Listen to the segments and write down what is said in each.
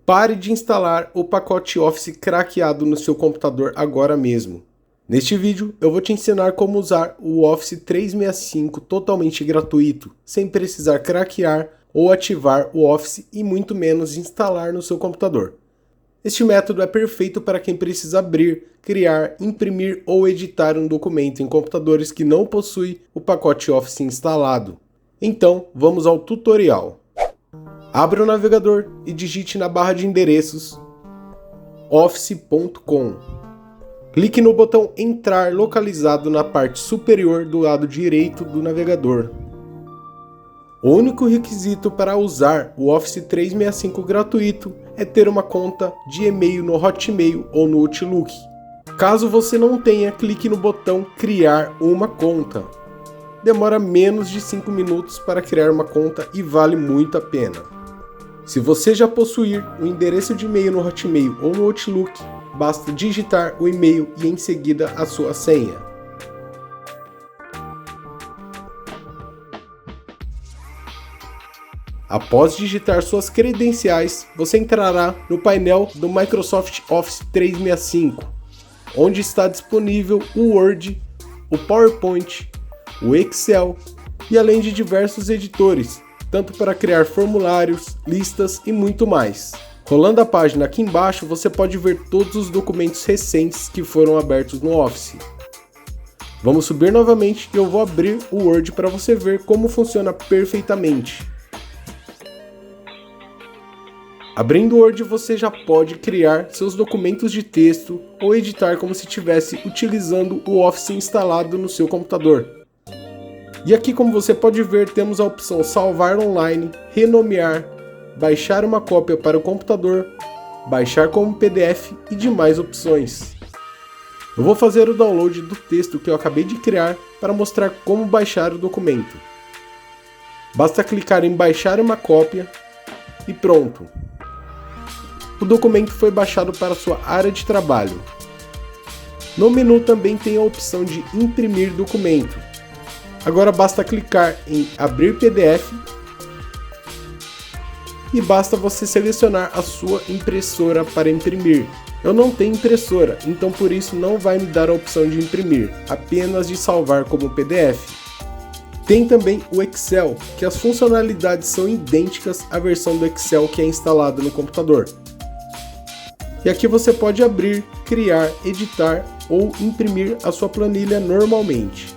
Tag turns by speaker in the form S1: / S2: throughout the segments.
S1: Pare de instalar o pacote Office craqueado no seu computador agora mesmo. Neste vídeo eu vou te ensinar como usar o Office 365 totalmente gratuito, sem precisar craquear ou ativar o Office e muito menos instalar no seu computador. Este método é perfeito para quem precisa abrir, criar, imprimir ou editar um documento em computadores que não possuem o pacote Office instalado. Então, vamos ao tutorial. Abra o navegador e digite na barra de endereços office.com. Clique no botão Entrar localizado na parte superior do lado direito do navegador. O único requisito para usar o Office 365 gratuito é ter uma conta de e-mail no Hotmail ou no Outlook. Caso você não tenha, clique no botão Criar uma conta. Demora menos de 5 minutos para criar uma conta e vale muito a pena. Se você já possuir o endereço de e-mail no Hotmail ou no Outlook, basta digitar o e-mail e em seguida a sua senha. Após digitar suas credenciais, você entrará no painel do Microsoft Office 365, onde está disponível o Word, o PowerPoint, o Excel e além de diversos editores, tanto para criar formulários, listas e muito mais. Rolando a página aqui embaixo, você pode ver todos os documentos recentes que foram abertos no Office. Vamos subir novamente e eu vou abrir o Word para você ver como funciona perfeitamente. Abrindo o Word, você já pode criar seus documentos de texto ou editar como se estivesse utilizando o Office instalado no seu computador. E aqui, como você pode ver, temos a opção salvar online, renomear, baixar uma cópia para o computador, baixar como PDF e demais opções. Eu vou fazer o download do texto que eu acabei de criar para mostrar como baixar o documento. Basta clicar em baixar uma cópia e pronto. O documento foi baixado para sua área de trabalho. No menu também tem a opção de imprimir documento. Agora basta clicar em abrir PDF e basta você selecionar a sua impressora para imprimir. Eu não tenho impressora, então por isso não vai me dar a opção de imprimir, apenas de salvar como PDF. Tem também o Excel, que as funcionalidades são idênticas à versão do Excel que é instalada no computador. E aqui você pode abrir, criar, editar ou imprimir a sua planilha normalmente.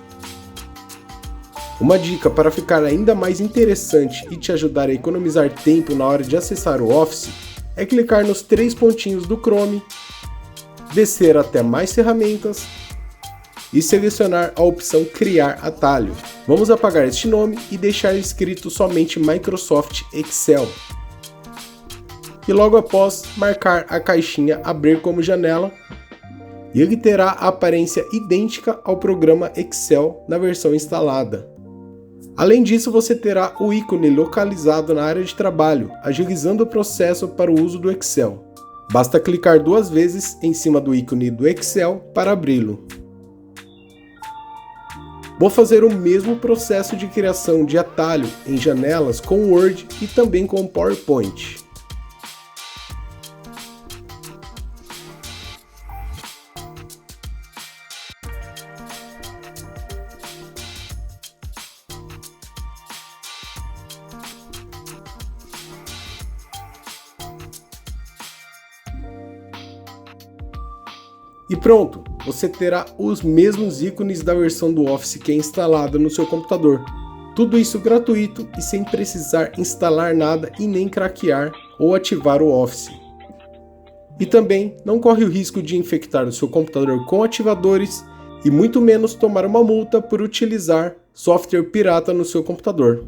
S1: Uma dica para ficar ainda mais interessante e te ajudar a economizar tempo na hora de acessar o Office é clicar nos 3 pontinhos do Chrome, descer até mais ferramentas e selecionar a opção Criar atalho. Vamos apagar este nome e deixar escrito somente Microsoft Excel. E logo após, marcar a caixinha Abrir como janela, e ele terá a aparência idêntica ao programa Excel na versão instalada. Além disso, você terá o ícone localizado na área de trabalho, agilizando o processo para o uso do Excel. Basta clicar 2 vezes em cima do ícone do Excel para abri-lo. Vou fazer o mesmo processo de criação de atalho em janelas com o Word e também com o PowerPoint. E pronto, você terá os mesmos ícones da versão do Office que é instalada no seu computador. Tudo isso gratuito e sem precisar instalar nada e nem craquear ou ativar o Office. E também não corre o risco de infectar o seu computador com ativadores e muito menos tomar uma multa por utilizar software pirata no seu computador.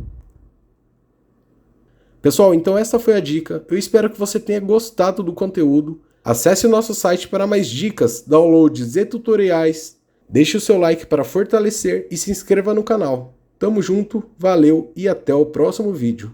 S1: Pessoal, então essa foi a dica. Eu espero que você tenha gostado do conteúdo. Acesse o nosso site para mais dicas, downloads e tutoriais. Deixe o seu like para fortalecer e se inscreva no canal. Tamo junto, valeu e até o próximo vídeo.